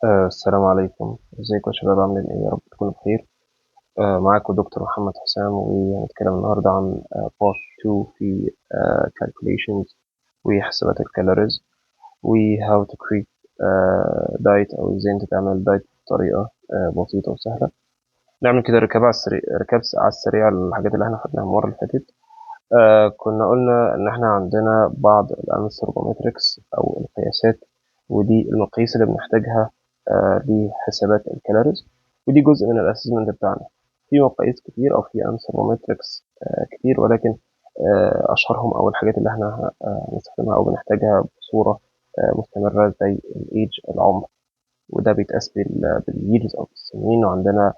السلام عليكم، ازيكم يا شباب؟ عاملين ايه؟ يا رب تكونوا بخير. معاكم دكتور محمد حسام، وهنتكلم النهارده عن بارت 2 في calculations وحسابات الكالوريز و how to create diet، او ازاي انت تعمل دايت بطريقة بسيطة وسهلة. نعمل كده ركاب على السريع، على السريع الحاجات اللي احنا خدناها المرة اللي فاتت. كنا قلنا ان احنا عندنا بعض الانثروبومتريكس او القياسات، ودي المقاييس اللي بنحتاجها لحسابات الكالوريز، ودي جزء من الاسسمنت بتاعنا. في مقاييس كتير او في انثروبومتريكس كتير، ولكن اشهرهم او الحاجات اللي احنا هنستخدمها او بنحتاجها بصورة مستمرة زي الايدج، العمر، وده بيتقاس بالييرز او بالسنين. وعندنا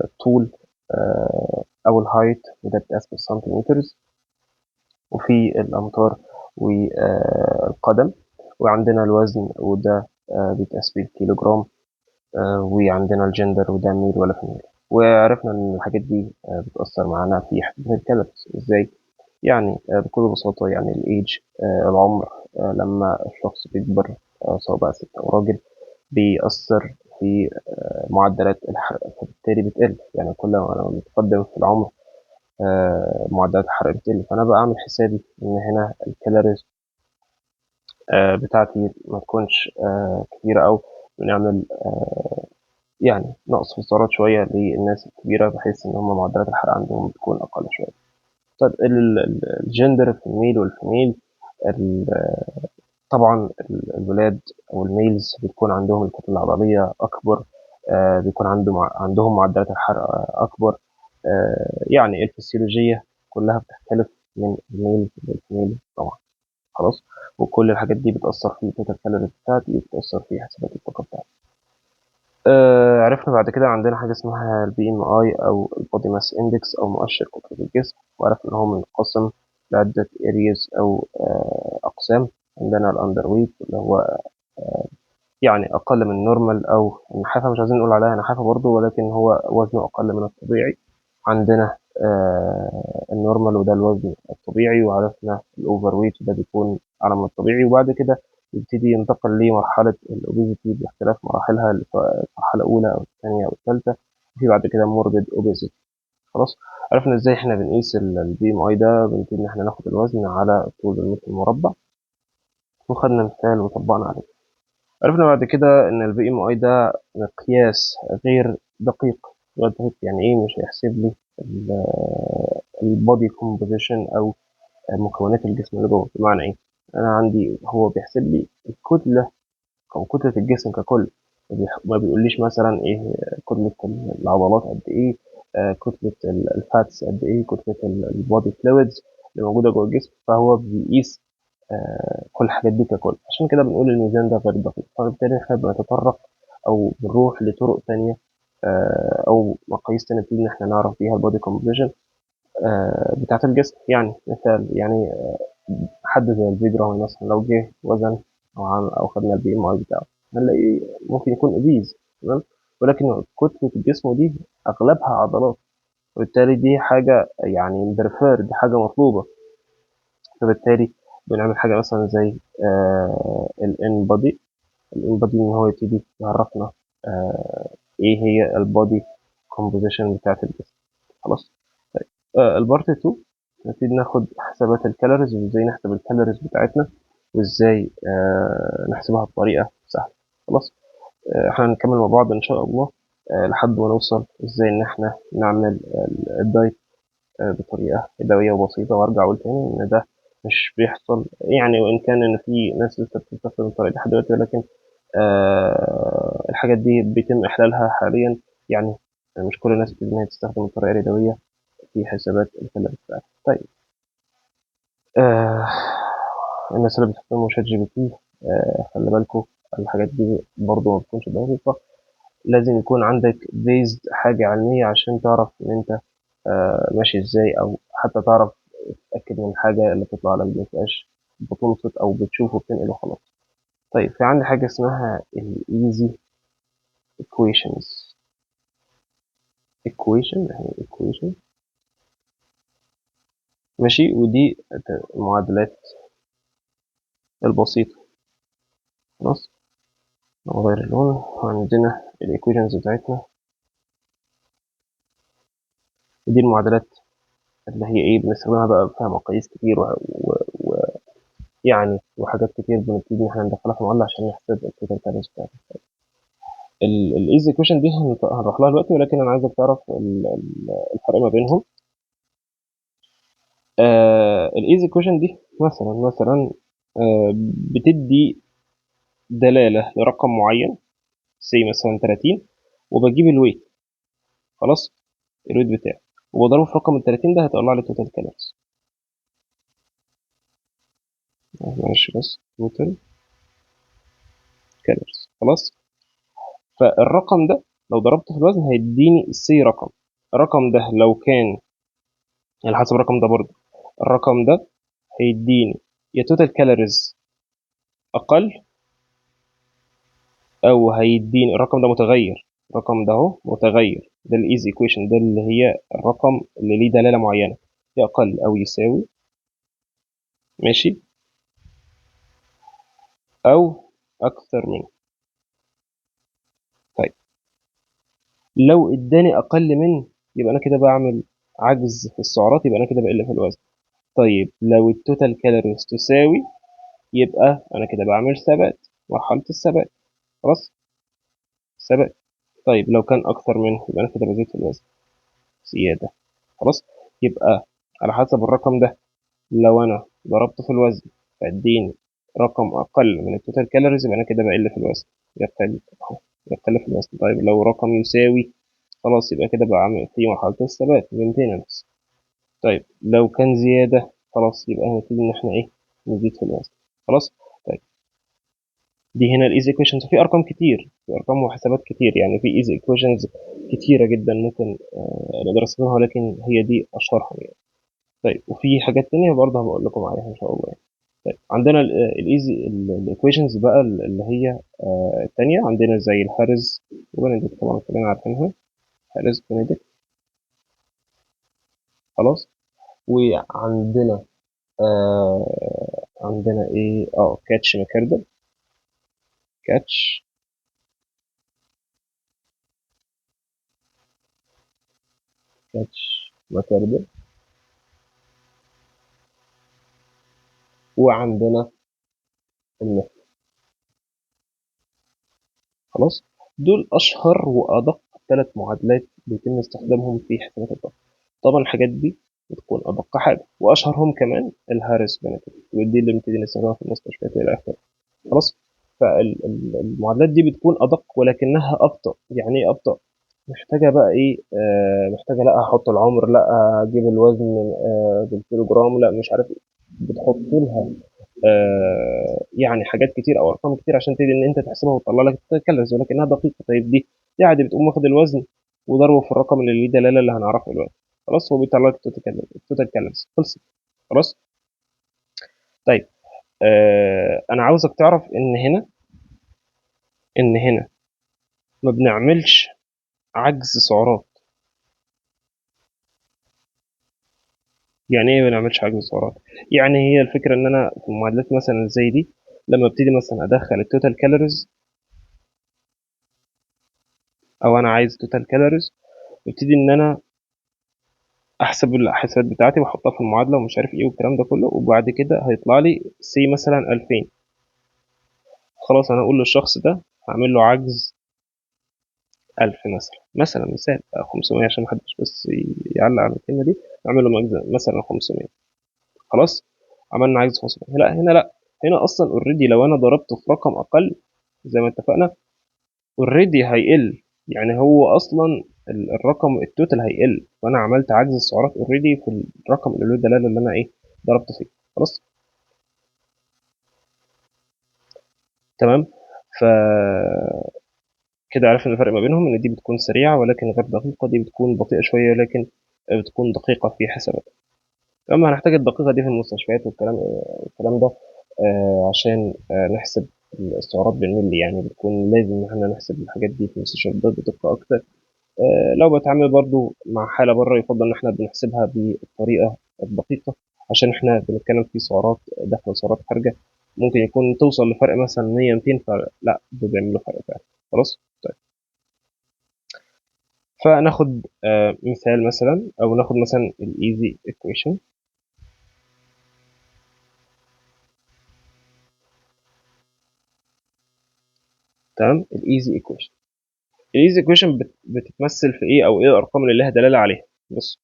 الطول او الهايت، وده بيتقاس بالسنتيمترز، وفي الأمتار والقدم. وعندنا الوزن، وده بيتقاس بالكيلوجرام. وعندنا الجندر، وده ميل ولا فيميل. وعرفنا إن الحاجات دي بتأثر معانا في حساب الكالوريز إزاي. يعني بكل بساطة، يعني الإيج، العمر، لما الشخص بيكبر، سواء بقى ست أو راجل، بيأثر في معدلات الحرق، فبالتالي بتقل. يعني كل ما أنا متقدم في العمر معدلات الحرق بتقل. فأنا بقى أعمل حسابي إن هنا الكالوريز بتاعتي ما تكونش كتيرة، أو بنعمل يعني نقص في السعرات شوية للناس الكبيرة، بحيث إن هم معدلات الحرق عندهم بتكون أقل شوية. طيب الجندر في الميل والفيميل، طبعا الولاد أو الميلز بتكون عندهم الكتلة العضلية أكبر، بيكون عندهم معدلات الحرق أكبر. يعني الفسيولوجية كلها بتختلف من الميل للفيميل طبعا. خلاص. وكل الحاجات دي بتأثر في التوتال كالوريز بتاعتي، وبتأثر في حسابات الطاقة بتاعتي. عرفنا بعد كده عندنا حاجة اسمها البي ام اي، او البودي ماس اندكس، او مؤشر كتلة الجسم. وعرفنا ان هو منقسم لعدة ارياز او اقسام. عندنا الاندر ويت، اللي هو يعني اقل من النورمال، او النحافة، مش عايزين نقول عليها نحافة برضه، ولكن هو وزنه اقل من الطبيعي. عندنا النورمال، وده الوزن الطبيعي. وعرفنا الاوفر ويت، وده بيكون اعلى من الطبيعي. وبعد كده يبتدي ينتقل لمرحلة الاوبيزيتي باختلاف مراحلها، المرحلة الأولى أو الثانية أو الثالثة. وفي بعد كده موربيد اوبيزيتي. خلاص. عرفنا ازاي احنا بنقيس البي ام اي ده. بنبتدي ان احنا ناخد الوزن على طول المتر المربع، وخدنا مثال وطبقنا عليه. عرفنا بعد كده ان البي ام اي ده مقياس غير دقيق. غير دقيق يعني ايه؟ مش هيحسب لي البودي كومبوزيشن، او مكونات الجسم اللي جوه. بمعنى ايه؟ انا عندي هو بيحسب لي الكتله، او كتله الجسم ككل. ما بيقوليش مثلا ايه كتله العضلات قد ايه، كتله الفاتس قد ايه، كتله البودي فلويدز اللي موجوده جوه الجسم. فهو بيقيس كل الحاجات دي ككل. عشان كده بنقول الميزان ده غير دقيق. فبالتالي احنا بنتطرق او بنروح لطرق تانية، او مقاييس تانية، نبتدي ان احنا نعرف بيها البودي كومبوزيشن بتاعة الجسم. يعني مثال، يعني حد زي البيج رامي مثلا، لو جه وزن او خدنا البي ام اي بتاعه، هنلاقي ممكن يكون اوبيز. تمام. ولكن كتلة الجسم دي اغلبها عضلات، وبالتالي دي حاجة يعني بريفير، دي حاجة مطلوبة. فبالتالي بنعمل حاجة مثلا زي الان بودي. الان بودي ان هو يبتدي يعرفنا ايه هي البودي كومبوزيشن بتاعة الجسم. خلاص. طيب البارت 2 نبتدي ناخد حسابات الكالوريز، وازاي نحسب الكالوريز بتاعتنا، وازاي نحسبها بطريقة سهلة. خلاص. احنا هنكمل مع بعض ان شاء الله لحد ما نوصل ازاي ان احنا نعمل الدايت بطريقة يدوية وبسيطة. وارجع اقول تاني ان ده مش بيحصل، يعني وان كان ان في ناس لسه بتستخدم الطريقة دي لحد دلوقتي، ولكن الحاجات دي بيتم احلالها حاليا. يعني مش كل الناس بتقدر إن هي تستخدم الطريقة اليدوية في حسابات الكالوريز بتاعتها. طيب آه الناس اللي بتستخدموا شات جي بي تي، خلي بالكم الحاجات دي برضه ما بتكونش دقيقة. لازم يكون عندك بيزد حاجة علمية عشان تعرف إن أنت ماشي إزاي، أو حتى تعرف تتأكد من الحاجة اللي بتطلع لك دي متبقاش بتنصت أو بتشوف وبتنقل وخلاص. طيب في عندي حاجة اسمها الإيزي equations. equation يعني equation. ماشي. ودي المعادلات البسيطة. خلاص. نغير اللون. وعندنا الايكويشنز بتاعتنا، ودي المعادلات اللي هي ايه بنستخدمها بقى فيها مقاييس كتير ويعني وحاجات كتير بنبتدي ان احنا ندخلها في المعادله عشان نحسب التوتال كالوريز بتاعتنا. الايزي ايكويشن دي هنروح لها دلوقتي، ولكن انا عايزك تعرف الفرق ما بينهم. الايزي ايكويشن دي مثلا بتدي دلاله لرقم معين، سي مثلا 30، وبجيب الويت، خلاص، الويت بتاعي، وبضربه في رقم ال 30 ده هيطلع لي توتال كالوريز. معلش بس توتال كالوريز، خلاص. فالرقم ده لو ضربته في الوزن هيديني السي رقم. الرقم ده لو كان على حسب الرقم ده برضه، الرقم ده هيديني يا توتال كالوريز اقل، او هيديني الرقم ده متغير. الرقم ده اهو متغير، ده الايزي ايكويشن، ده اللي هي الرقم اللي ليه دلاله معينه، يا اقل او يساوي، ماشي، او اكثر منه. طيب لو اداني اقل منه يبقى انا كده بعمل عجز في السعرات، يبقى انا كده بقل في الوزن. طيب لو التوتال كالوريز تساوي يبقى انا كده بعمل ثبات، مرحله الثبات، خلاص، ثبات. طيب لو كان اكثر منه يبقى انا كده بزيد في الوزن، زياده، خلاص. يبقى على حسب الرقم ده لو انا ضربته في الوزن فاديني رقم اقل من التوتال كالوريز يبقى انا كده بقل في الوزن، يقل اهو، يقل في الوزن. طيب لو رقم يساوي، خلاص، يبقى كده بعمل في مرحله الثبات، maintenance. طيب لو كان زياده، خلاص، يبقى هنبتدي ان احنا ايه، نزيد في الوزن، خلاص. طيب دي هنا الايزي ايكويشنز، في ارقام كتير، في ارقام وحسابات كتير، يعني في ايزي ايكويشنز كتيره جدا ممكن نقدر نستخدمها، ولكن هي دي اشهرهم يعني. طيب وفي حاجات تانية برضه هبقول لكم عليها ان شاء الله يعني. طيب عندنا الايزي الايكويشنز بقى اللي هي التانية، عندنا زي الهارز وبنديكت، طبعا كلنا عارفينها، هارز بنديكت، خلاص. وعندنا عندنا ايه، كاتش ماكاردل، كاتش كاتش ماكاردل. وعندنا المثل، خلاص. دول اشهر وادق 3 معادلات بيتم استخدامهم في حسابات الضغط. طبعا الحاجات دي بتكون ادق حاجه، واشهرهم كمان الهارس بنتيك، ودي اللي بنبتدي نستخدمها في المستشفيات الى اخره، خلاص. فالمعادلات دي بتكون ادق ولكنها ابطا. يعني ايه ابطا؟ محتاجه بقى ايه، محتاجه لا احط العمر، لا اجيب الوزن بالكيلوجرام، لا مش عارف ايه، بتحط لها يعني حاجات كتير او ارقام كتير عشان تبتدي ان انت تحسبها وتطلع لك الكالوريز، ولكنها دقيقه. طيب دي عادي بتقوم واخد الوزن وضربه في الرقم اللي ليه دلاله اللي هنعرفه دلوقتي، خلاص، هو بيطلع لك التوتال كالوريز، خلصت، خلاص. طيب انا عاوزك تعرف ان هنا ما بنعملش عجز سعرات. يعني ايه ما بنعملش عجز سعرات؟ يعني هي الفكره ان انا في المعادلات مثلا زي دي، لما ابتدي مثلا ادخل التوتال كالوريز، او انا عايز توتال كالوريز، ابتدي ان انا احسب الحسابات بتاعتي واحطها في المعادله ومش عارف ايه والكلام ده كله، وبعد كده هيطلع لي سي مثلا 2000. خلاص انا اقول للشخص ده هعمل له عجز 1000 مثلا مثال 500 عشان محدش بس يعلق على الكلمه دي، اعمل له مثلا 500، خلاص. عملنا عجز 500. لا هنا لا، هنا اصلا اوريدي لو انا ضربته في رقم اقل زي ما اتفقنا اوريدي هيقل، يعني هو اصلا الرقم التوتال هيقل، وانا عملت عجز السعرات اوريدي في الرقم اللي له دلاله اللي انا ايه ضربته فيه، خلاص، تمام. ف كده عرفنا الفرق ما بينهم، ان دي بتكون سريعه ولكن غير دقيقه، دي بتكون بطيئه شويه ولكن بتكون دقيقه في حساباتها. اما هنحتاج الدقيقه دي في المستشفيات والكلام ده عشان نحسب السعرات بالملي، يعني بتكون لازم ان احنا نحسب الحاجات دي في المستشفيات بدقه اكتر. لو بتعامل برضو مع حالة بره يفضل إن إحنا بنحسبها بالطريقة الدقيقة، عشان إحنا بنتكلم في سعرات داخلة وسعرات خارجة، ممكن يكون توصل لفرق مثلا 100 200، فلا دول بيعملوا فرق فعلا. خلاص طيب. فناخد مثال مثلا، او ناخد مثلا الايزي ايكويشن. تمام. الايزي ايكويشن، الايزي ايكويشن بتتمثل في ايه، او ايه الارقام اللي لها دلاله عليها؟ بص،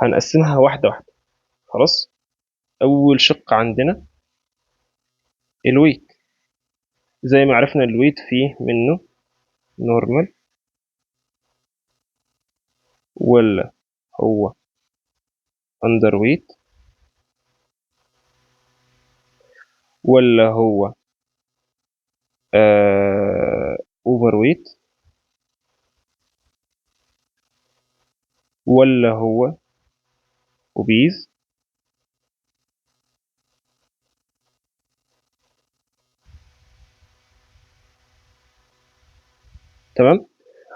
هنقسمها واحده واحده. خلاص. اول شق عندنا الويت. زي ما عرفنا الويت فيه منه نورمال، ولا هو اندر ويت، ولا هو اوفر ويت، ولا هو اوبيز، تمام.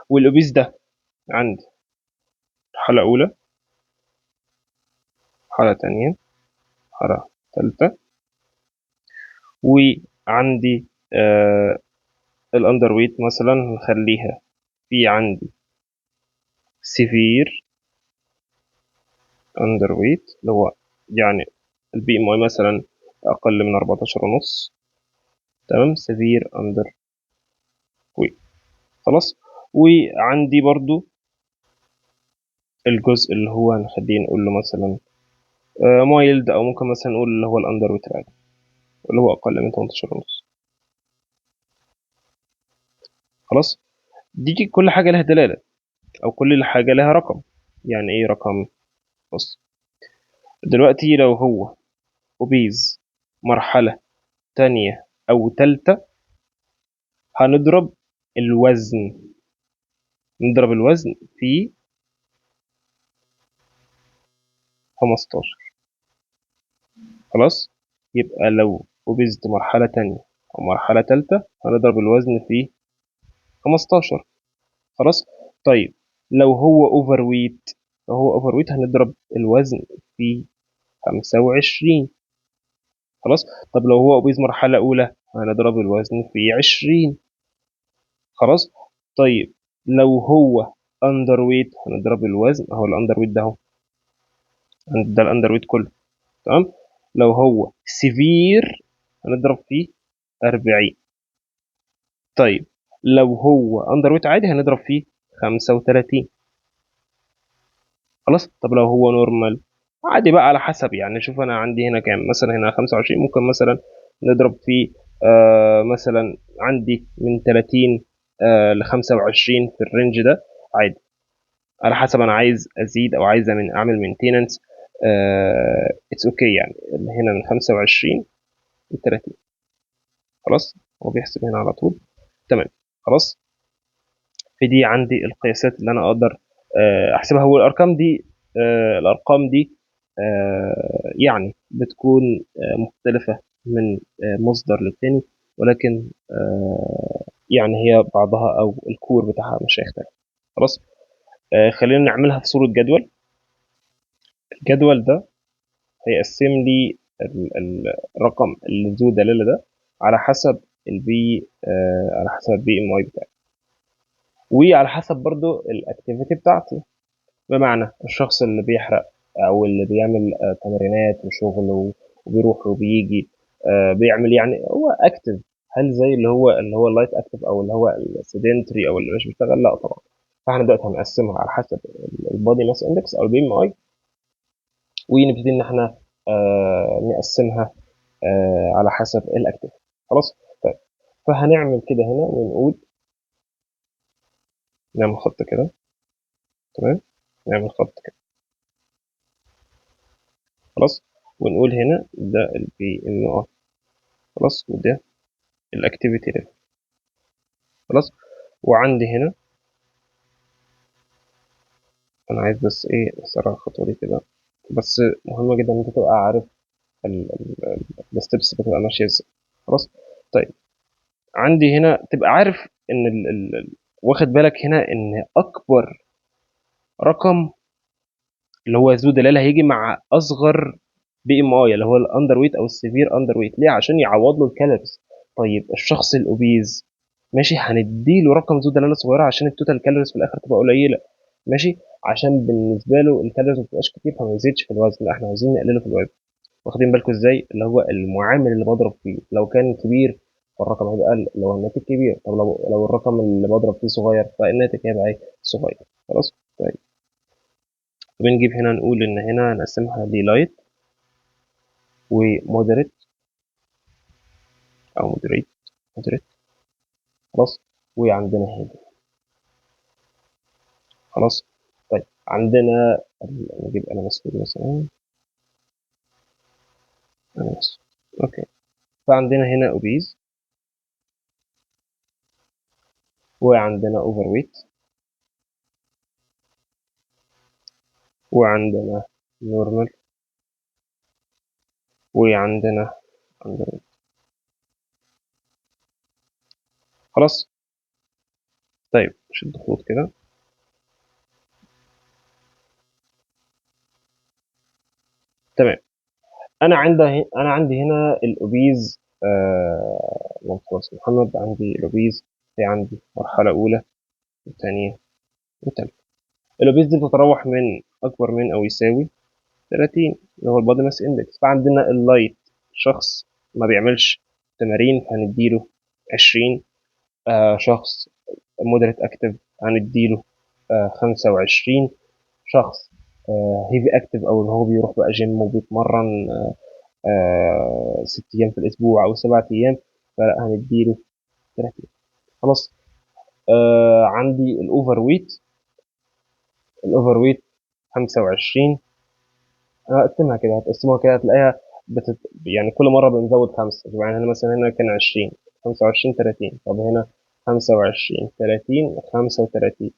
والاوبيز ده عندي حالة أولى، حالة تانية، حالة تالتة. وعندي الأندر ويت مثلا نخليها في عندي سيفير أندر ويت، اللي هو يعني البي ام اي مثلا أقل من 14.5. تمام. سيفير أندر ويت. خلاص. وعندي برضو الجزء اللي هو هنخليه نقول له مثلا مايلد، أو ممكن مثلا نقول اللي هو الأندر ويت العادي، اللي هو أقل من 18.5. خلاص. دي كل حاجة لها دلالة، أو كل حاجة لها رقم. يعني إيه رقم؟ بص، دلوقتي لو هو أوبيز مرحلة تانية أو تالتة، هنضرب الوزن، نضرب الوزن في 15. خلاص. يبقى لو أوبيزت مرحلة تانية أو مرحلة تالتة، هنضرب الوزن في 15. خلاص. طيب لو هو أوفر ويت، لو هو أوفر ويت هنضرب الوزن في 25. خلاص. طب لو هو أوبيز مرحلة أولى، هنضرب الوزن في 20. خلاص. طيب لو هو اندر ويت، هنضرب الوزن اهو، الاندر ويت ده اهو، ده الاندر ويت كله. تمام. لو هو سيفير، هنضرب فيه 40. طيب لو هو اندر ويت عادي، هنضرب فيه 35. خلاص. طب لو هو نورمال عادي بقى، على حسب يعني. شوف انا عندي هنا كام، مثلا هنا 25، ممكن مثلا نضرب فيه مثلا عندي من 30 ل 25 في الرينج ده عادي، على حسب انا عايز ازيد او عايز اعمل مينتيننس. اتس اوكي يعني، اللي هنا من 25 ل 30. خلاص. هو بيحسب هنا على طول. تمام. خلاص. في دي عندي القياسات اللي انا اقدر احسبها. هو الارقام دي الارقام دي يعني بتكون مختلفة من مصدر للتاني، ولكن يعني هي بعضها او الكور بتاعها مش هيختلف. خلاص. خلينا نعملها في صورة جدول. الجدول ده هيقسم لي الرقم اللي ذو دلالة ده على حسب البي على حسب البي ام اي بتاعي، وعلى حسب برضو الاكتيفيتي بتاعتي. بمعنى الشخص اللي بيحرق، او اللي بيعمل تمرينات وشغل وبيروح وبيجي بيعمل يعني هو اكتف، هل زي اللي هو اللايت اكتف، او اللي هو السيدنتري، او اللي مش بيشتغل؟ لا طبعا. فاحنا دلوقتي هنقسمها على حسب البودي ماس اندكس او البي ام اي، ونبتدي ان احنا نقسمها على حسب الاكتيف. خلاص. طيب فهنعمل كده هنا ونقول، نعمل خط كده. تمام. نعمل خط كده. خلاص. ونقول هنا ده البي ام ار. خلاص. وده الاكتيفيتي ليفل. خلاص. وعندي هنا، انا عايز بس ايه اسرع الخطوه دي كده، بس مهمه جدا ان انت تبقى عارف الستبس بتبقى ماشيه ازاي. خلاص. طيب عندي هنا تبقى عارف ان واخد بالك هنا ان اكبر رقم اللي هو ذو دلاله هيجي مع اصغر بي ام اي اللي هو الاندر ويت او السيفير اندر ويت. ليه؟ عشان يعوض له الكالوريز. طيب الشخص الاوبيز ماشي، هنديله رقم ذو دلاله صغيره عشان التوتال كالوريز في الاخر تبقى قليله، ماشي، عشان بالنسبه له الكالوريز ما تبقاش كتير فما يزيدش في الوزن، لا احنا عايزين نقلله في الوزن. واخدين بالكم ازاي؟ اللي هو المعامل اللي بضرب فيه لو كان كبير فالرقم هيبقى اقل، لو الناتج كبير. طب لو الرقم اللي بضرب فيه صغير فالناتج هيبقى ايه؟ صغير. خلاص. طيب بنجيب هنا نقول ان هنا نقسمها للايت ومودريت او مودريت. خلاص. وعندنا هنا. خلاص. طيب عندنا نجيب قلم اسود مثلا. قلم اسود. اوكي. فعندنا هنا اوبيز، وعندنا اوفر ويت، وعندنا نورمال، وعندنا اندر. خلاص. طيب شد خطوط كده. تمام. انا عندي هنا الاوبيز. اللهم صل على سيدنا محمد. عندي الاوبيز في عندي مرحله اولى وثانيه وثالثه. الاوبيز دي بتتراوح من اكبر من او يساوي 30 اللي هو البادي ماس اندكس. فعندنا اللايت شخص ما بيعملش تمارين هنديله 20. شخص مودريت اكتف هنديله 25. شخص هيفي اكتف او اللي هو بيروح بقى جيم وبيتمرن 6 ايام في الاسبوع او 7 ايام فلا هنديله 30. خلاص. عندي الاوفر ويت 25. هقسمها كده، هتقسمها كده هتلاقيها يعني كل مره بنزود 5. يعني هنا مثلا هنا كان 20، 25، 30. طب هنا 25، 30، 35.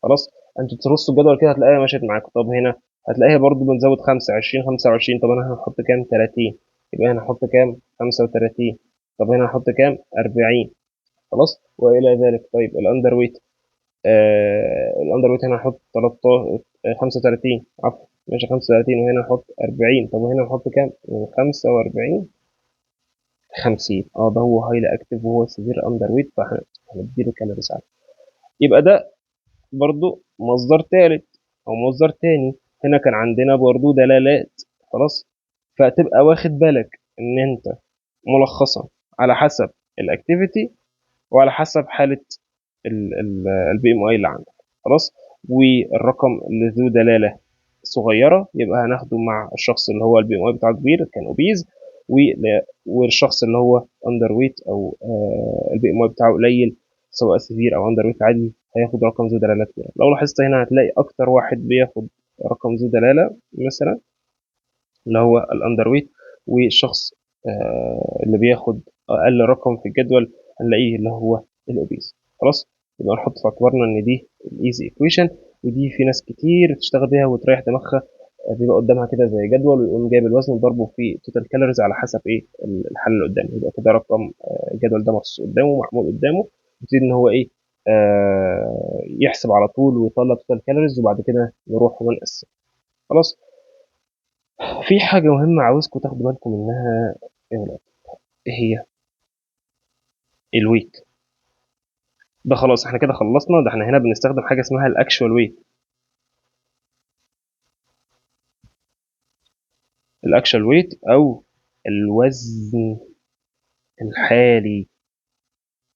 خلاص. انتوا ترصوا الجدول كده هتلاقيها مشيت معاكم. طب هنا هتلاقيها برضو بنزود 5، 20، 25. طب انا هنحط كام؟ 30. يبقى هنا هنحط كام؟ 35. طب هنا هنحط كام؟ 40. خلاص. والى ذلك. طيب الاندر ويت. الاندر ويت هنا هنحط 13، 35. عفوا. ماشي 35. وهنا نحط 40. طب وهنا نحط كام؟ 45، 50. ده هو هايلي اكتف وهو سيفير اندر ويت فهنديله كالوريز عالية. يبقى ده برضو مصدر ثالث او مصدر تاني. هنا كان عندنا برضو دلالات. خلاص. فتبقى واخد بالك ان انت ملخصا على حسب الاكتيفيتي وعلى حسب حالة البي ام اي اللي عندك. خلاص. والرقم اللي ذو دلالة صغيرة يبقى هناخده مع الشخص اللي هو البي ام اي بتاعه كبير كان اوبيز، والشخص اللي هو اندر ويت او البي ام اي بتاعه قليل سواء سيفير او اندر ويت عادي هياخد رقم ذو دلاله كبيره. لو لاحظت هنا هتلاقي اكتر واحد بياخد رقم ذو دلاله مثلا اللي هو الاندر ويت، والشخص اللي بياخد اقل رقم في الجدول هنلاقيه اللي هو الاوبيز. خلاص. يبقى نحط في اعتبارنا ان دي الايزي ايكويشن، ودي في ناس كتير تشتغل بيها وتريح دماغها. بيبقى قدامها كده زي جدول ويقوم جايب الوزن وضربه في توتال كالوريز على حسب ايه الحل اللي قدامه. يبقى كده رقم الجدول ده مرصوص قدامه معمول قدامه. يبتدي ان هو ايه يحسب على طول ويطلع توتال كالوريز وبعد كده نروح ونقسم. خلاص. في حاجة مهمة عاوزكم تاخدوا بالكم منها يا ولاد. ايه هي؟ الويت. ده خلاص احنا كده خلصنا. ده احنا هنا بنستخدم حاجة اسمها الاكشوال ويت. الاكشوال ويت او الوزن الحالي.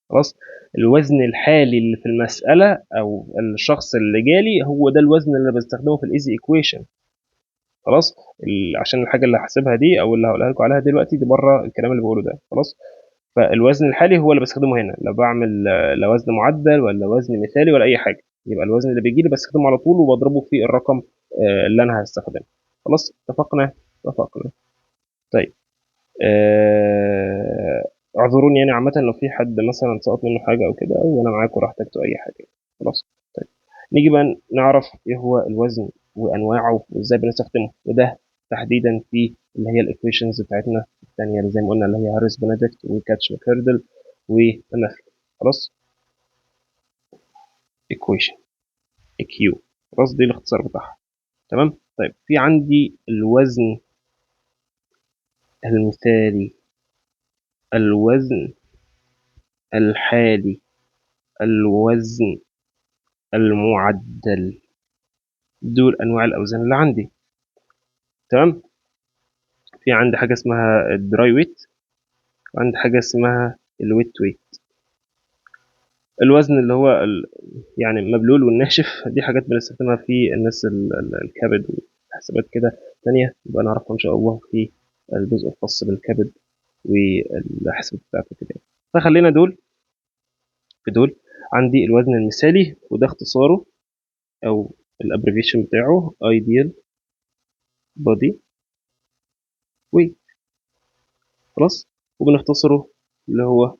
خلاص. الوزن الحالي اللي في المسألة او الشخص اللي جالي هو ده الوزن اللي بستخدمه في الايزي ايكويشن. خلاص. عشان الحاجة اللي هحسبها دي او اللي هقولها لكم عليها دلوقتي دي بره الكلام اللي بقوله ده. خلاص. فالوزن الحالي هو اللي بستخدمه هنا، لا بعمل لا وزن معدل ولا وزن مثالي ولا اي حاجه. يبقى الوزن اللي بيجي لي بستخدمه على طول وبضربه في الرقم اللي انا هستخدمه. خلاص. اتفقنا. طيب. اعذروني يعني عامه لو في حد مثلا سقط منه حاجه او كده وانا معاكم راح تكتبوا اي حاجه. خلاص. طيب نيجي بقى نعرف ايه هو الوزن وانواعه وازاي بنستخدمه، وده تحديدا في اللي هي الايكويشنز بتاعتنا الثانيه اللي زي ما قلنا اللي هي هاريس بنديكت وكاتش ماكيردل وماثل. خلاص. ايكويشن كيو. خلاص. دي الاختصار بتاعها. تمام. طيب في عندي الوزن المثالي، الوزن الحالي، الوزن المعدل. دول أنواع الأوزان اللي عندي. تمام. في عندي حاجة اسمها الدراي ويت، وعندي حاجة اسمها الويت ويت. الوزن اللي هو يعني المبلول والناشف، دي حاجات بنستخدمها في الناس الكبد وحسابات كده تانية، يبقى نعرفها إن شاء الله في الجزء الخاص بالكبد والحسابات بتاعته كده. فخلينا دول في دول. عندي الوزن المثالي، وده اختصاره أو الابريفيشن بتاعه ideal body weight. خلاص. وبنختصره اللي هو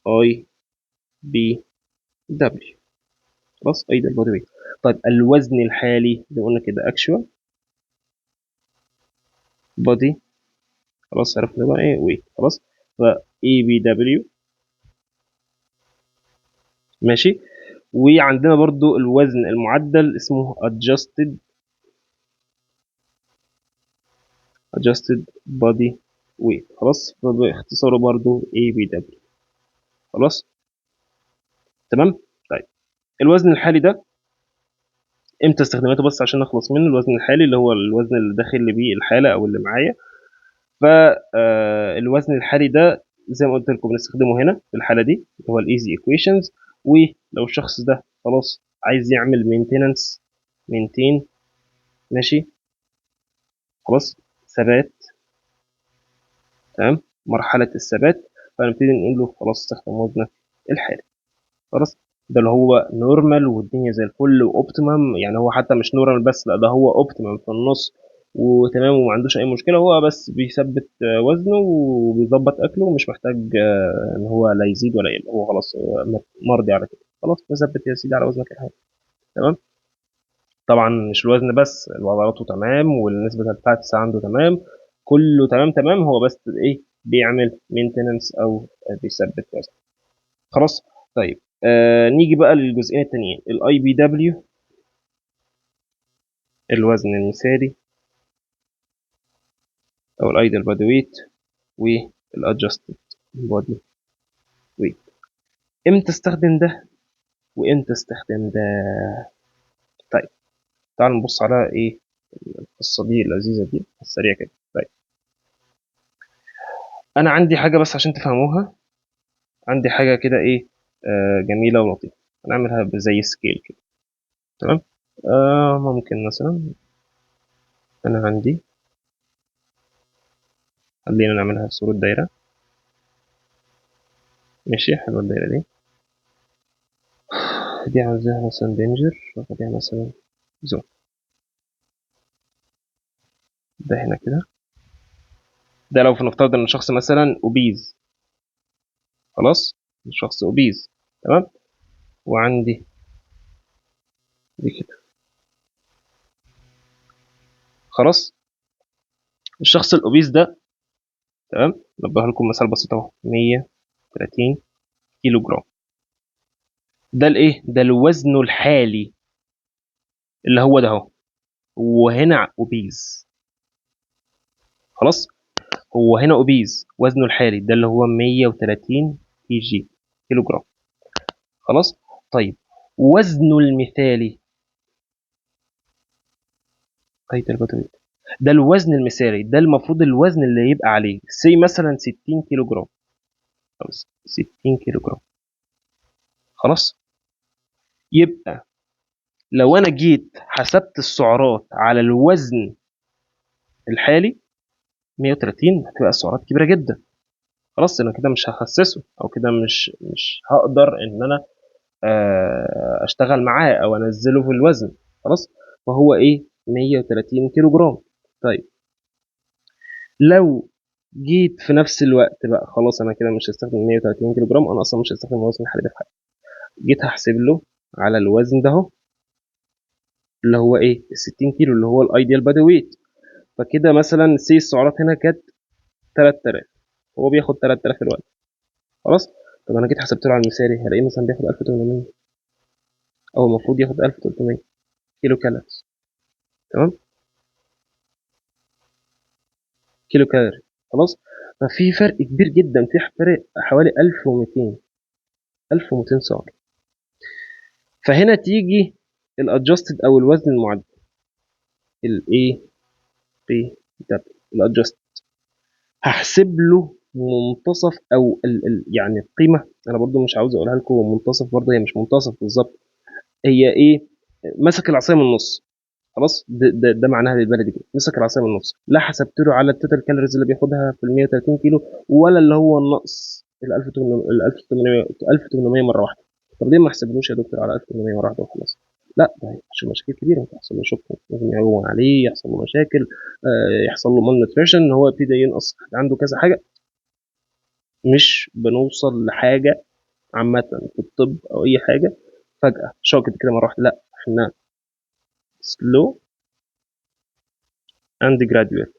اي بي دبليو. خلاص، ideal body weight. طيب الوزن الحالي زي ما قلنا كده actual body. خلاص عرفنا بقى ايه weight. خلاص. ف اي بي دبليو. ماشي. وعندنا برضو الوزن المعدل اسمه adjusted body weight. خلاص. فباختصاره برضو اي بي دبليو. خلاص. تمام. طيب الوزن الحالي ده امتى استخداماته؟ بس عشان نخلص منه، الوزن الحالي اللي هو الوزن اللي داخل لي بيه الحاله او اللي معايا. فالوزن الحالي ده زي ما قلت لكم بنستخدمه هنا في الحاله دي اللي هو الايزي ايكويشنز. ولو الشخص ده خلاص عايز يعمل مينتيننس، مينتين، ماشي، خلاص، ثبات، تمام، مرحله الثبات، فنبتدي نقول له خلاص استخدم وزنك الحالي. خلاص. ده اللي هو نورمال والدنيا زي الفل واوبتيمم، يعني هو حتى مش نورمال بس، لا ده هو اوبتيمم في النص وتمام وما عندوش اي مشكله. هو بس بيثبت وزنه وبيظبط اكله ومش محتاج ان هو لا يزيد ولا يقل. هو خلاص هو مرضي على كده. خلاص فثبت يا سيدي على وزنك الحالي. تمام. طبعا مش الوزن بس، وعضلاته تمام والنسبه الفاتس عنده تمام، كله تمام تمام. هو بس ايه بيعمل مينتننس او بيثبت وزن. خلاص. طيب نيجي بقى للجزئين التانيين، الاي بي دبليو الوزن المثالي او الايدل بادي ويت، والادجستد بادي ويت. امتى استخدم ده وامتى استخدم ده؟ طيب تعالوا نبص على ايه القصه دي اللذيذه دي السريع كده. طيب انا عندي حاجه بس عشان تفهموها، عندي حاجه كده ايه جميله ولطيفه. هنعملها زي سكيل كده. تمام. ممكن مثلا انا عندي، خلينا نعملها في صوره دايره. ماشي، حلوه الدايره دي. دي عاوزاها مثلا دينجر، واخدها مثلا زون. ده هنا كده. ده لو نفترض ان الشخص مثلا اوبيز. خلاص. الشخص اوبيز. تمام. وعندي دي كده. خلاص. الشخص الاوبيز ده، تمام، نبه لكم مثال بسيط اهو، 130 كيلو جرام. ده الايه؟ ده الوزن الحالي اللي هو ده اهو. وهنا اوبيز. خلاص. هو هنا اوبيز، وزنه الحالي ده اللي هو 130 كي جي، كيلو جرام. خلاص. طيب وزنه المثالي، قيد البدوي، ده الوزن المثالي، ده المفروض الوزن اللي يبقى عليه سي مثلا 60 كيلو جرام او 60 كيلو جرام. خلاص. يبقى لو انا جيت حسبت السعرات على الوزن الحالي 130، هتبقى السعرات كبيره جدا. خلاص انا كده مش هخسسه، او كده مش هقدر ان انا اشتغل معاه او انزله في الوزن. خلاص. فهو ايه 130 كيلو جرام. طيب لو جيت في نفس الوقت بقى خلاص انا كده مش هستخدم 130 كيلو جرام، انا اصلا مش هستخدم الوزن الحالي ده في حاجه. جيت هحسب له على الوزن ده اهو اللي هو ايه ال 60 كيلو اللي هو الايديال بادي ويت. فكده مثلا سي السعرات هنا كانت 3000، هو بياخد 3000 الوقت. خلاص. طب انا جيت حسبت له على المثالي هلاقيه مثلا بياخد 1800، او المفروض ياخد 1300 كيلو كالوريز. تمام. كيلو كالوري. خلاص. ففي فرق كبير جدا، في فرق حوالي 1200 سعر. فهنا تيجي الادجستد او الوزن المعدل، الاي بي دبليو الادجستد، هحسب له منتصف او يعني القيمه. انا برضو مش عاوز اقولها لكم منتصف، برضو هي مش منتصف بالظبط، هي ايه، مسك العصايه من النص. خلاص، ده معناها بالبلدي كده، مسك العصايه من النص. لا حسبت له على التوتال كالوريز اللي بياخدها في ال 130 كيلو، ولا اللي هو النقص ال 1800 مره واحده. طب ليه ما حسبلوش يا دكتور على 1800 مره واحده وخلاص؟ لا، ده عشان مشاكل كبيره، ممكن يحصل له شوك، ممكن يهون عليه، يحصل له مشاكل، يحصل له مال نوتريشن، هو يبتدي ينقص عنده كذا حاجه. مش بنوصل لحاجه عامه في الطب او اي حاجه فجاه شوكت كده مره واحده، لا، احنا slow and gradual.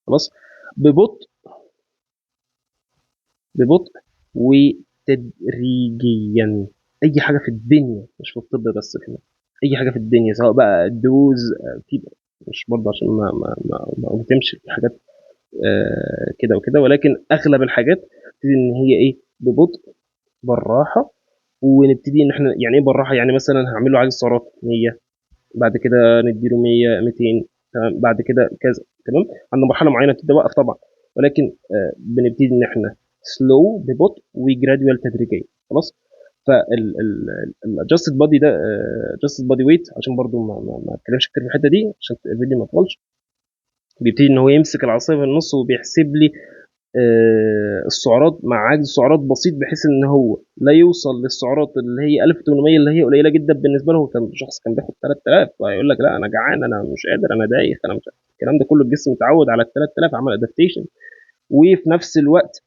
خلاص، ببطء، ببطء وتدريجيا. اي حاجه في الدنيا، مش في الطب بس، كمان اي حاجه في الدنيا سواء بقى دوز، في، مش برضه عشان ما بتمشي في حاجات كده وكده، ولكن اغلب الحاجات تبتدي ان هي ايه، ببطء، بالراحه. ونبتدي ان احنا يعني ايه بالراحه، يعني مثلا هعمل له عجز سعرات 100، بعد كده نديله 100 200، تمام، بعد كده كذا، تمام. عند مرحله معينه بتبدا وقف طبعا، ولكن بنبتدي ان احنا سلو ببطء وجراديوال تدريجيا. خلاص. فالادجستد بادي ده، adjusted body weight، عشان برضو ما اتكلمش كتير في الحته دي عشان الفيديو ما يطولش، بيبتدي ان هو يمسك العصايه في النص وبيحسب لي السعرات مع عجز سعرات بسيط، بحيث ان هو لا يوصل للسعرات اللي هي 1800 اللي هي قليله جدا بالنسبه له. كان شخص كان بياخد 3000 وهيقول لك لا انا جعان، انا مش قادر، انا دايخ، انا مش عارف. الكلام ده كله الجسم متعود على ال 3000، عمل ادابتيشن، وفي نفس الوقت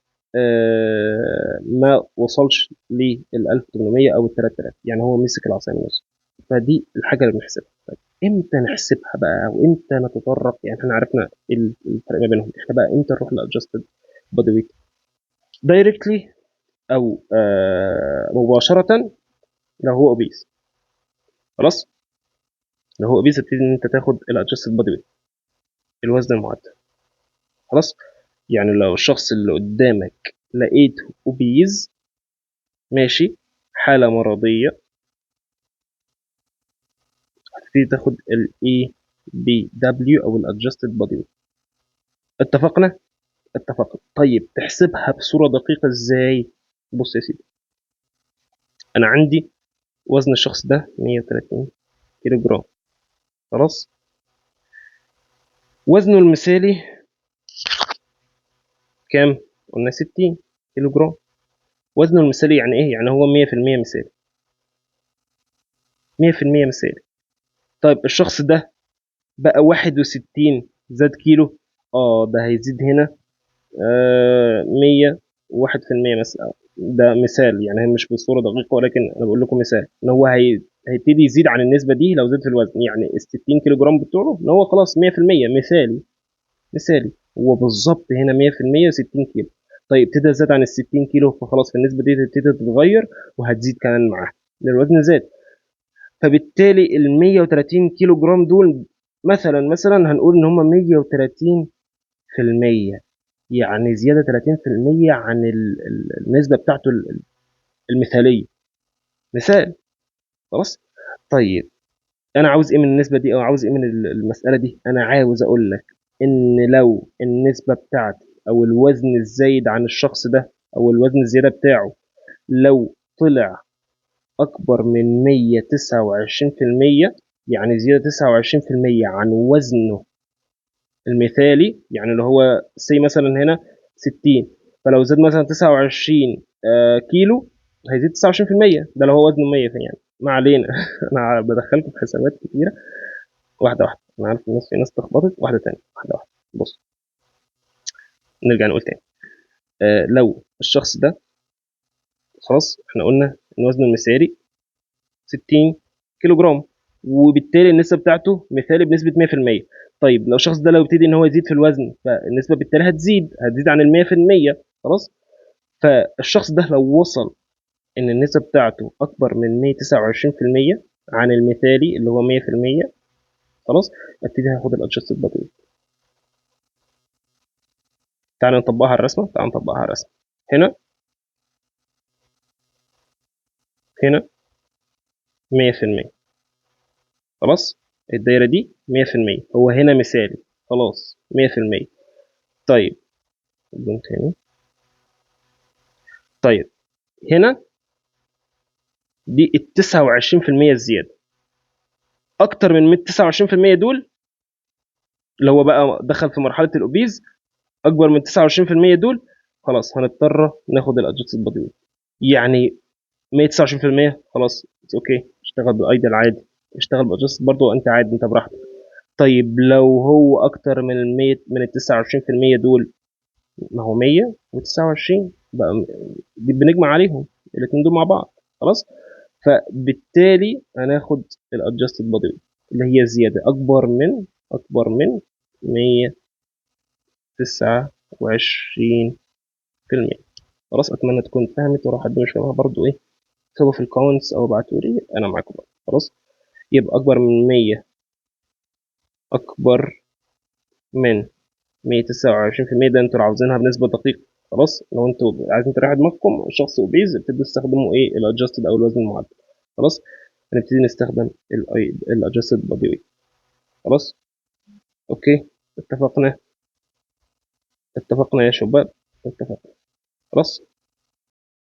ما وصلش لل 1800 او ال 3000، يعني هو مسك العصايه من النص. فدي الحاجه اللي بنحسبها. طيب امتى نحسبها بقى، او امتى نتطرق؟ يعني احنا عرفنا إيه الفرق ما بينهم، احنا بقى امتى نروح لادجستد بودي ويت؟ دايركتلي او مباشره لو هو اوبيس. خلاص، لو هو اوبيس تبتدي ان انت تاخد الادجستد بودي ويت، الوزن المعدل. خلاص، يعني لو الشخص اللي قدامك لقيته اوبيز، ماشي، حاله مرضيه، هتبتدي تاخد الاي بي دبليو او الادجستد بودي ويت. اتفقنا؟ اتفقنا. طيب تحسبها بصوره دقيقه ازاي؟ بص يا سيدي، انا عندي وزن الشخص ده 130 كيلو جرام. خلاص، وزنه المثالي كام؟ قلنا 60 كيلو جرام. وزنه المثالي يعني ايه؟ يعني هو 100% مثالي، 100% مثالي. طيب الشخص ده بقى 61 زاد كيلو، ده هيزيد هنا 101% مثلا. ده مثال، يعني هي مش بصوره دقيقه، ولكن انا بقول لكم مثال ان هو هيبتدي يزيد عن النسبه دي لو زاد في الوزن. يعني ال 60 كيلو جرام بتوعه ان هو خلاص 100% مثالي، مثالي هو بالظبط هنا 100% 60 كيلو. طيب ابتدى زاد عن ال 60 كيلو، فخلاص في النسبه دي تبتدي تتغير وهتزيد كمان معاها لان الوزن زاد. فبالتالي ال 130 كيلو جرام دول مثلا هنقول ان هم 130%، يعني زياده 30% عن النسبه بتاعته المثاليه، مثال. خلاص. طيب انا عاوز ايه من النسبه دي، او عاوز ايه من المساله دي؟ انا عاوز اقول لك ان لو النسبه بتاعتي او الوزن الزايد عن الشخص ده او الوزن الزياده بتاعه لو طلع اكبر من 129%، يعني زياده 29% عن وزنه المثالي، يعني اللي هو سي مثلا هنا 60، فلو زاد مثلا 29 كيلو هيزيد 29%، ده لو هو وزنه 100 يعني. ما علينا انا بدخلكم في حسابات كتيره. واحده واحده، انا عارف الناس، في ناس اتلخبطت، واحده تانية، واحده واحده. بص، نرجع نقول تاني. لو الشخص ده، خلاص احنا قلنا ان وزنه المثالي 60 كيلو جرام، وبالتالي النسبه بتاعته مثالي بنسبه 100%. طيب لو الشخص ده لو ابتدي ان هو يزيد في الوزن، فالنسبه بالتالي هتزيد عن ال 100%. خلاص. فالشخص ده لو وصل ان النسبه بتاعته اكبر من 129% عن المثالي اللي هو 100%، خلاص ابتدي هاخد الادجستد بادي ويت. تعالى نطبقها على الرسمه، تعالى نطبقها على الرسمه. هنا 100%. خلاص الدايره دي 100%، هو هنا مثالي خلاص 100%. طيب بدون تاني. طيب هنا دي ال 29% الزياده، اكتر من 29% دول اللي هو بقى دخل في مرحله الاوبيز، اكبر من 29% دول خلاص هنضطر ناخد الادجستد بادي ويت. يعني 129% خلاص اوكي، اشتغل بالايدل عادي، اشتغل بادجست برضه انت عادي، انت براحتك. طيب لو هو اكتر من ال 100 من ال 29% دول، ما هو 129 بقى بنجمع عليهم الاثنين دول مع بعض خلاص. فبالتالي هناخد الادجستد بادي ويت اللي هي زياده اكبر من 129%. خلاص اتمنى تكون فهمت، ولو حد مش فاهمها برضو ايه اكتبوا في الكومنتس او ابعتوا لي انا معاكم بقى. خلاص يبقى اكبر من 129%، ده انتوا عاوزينها بنسبه دقيقه. خلاص لو انتوا عايزين تريحوا دماغكم شخص اوبيز ابتدوا تستخدموا ايه الادجستد او الوزن المعدل. خلاص هنبتدي نستخدم الادجستد بادي ويت. خلاص اوكي اتفقنا. اتفقنا يا شباب، اتفقنا. خلاص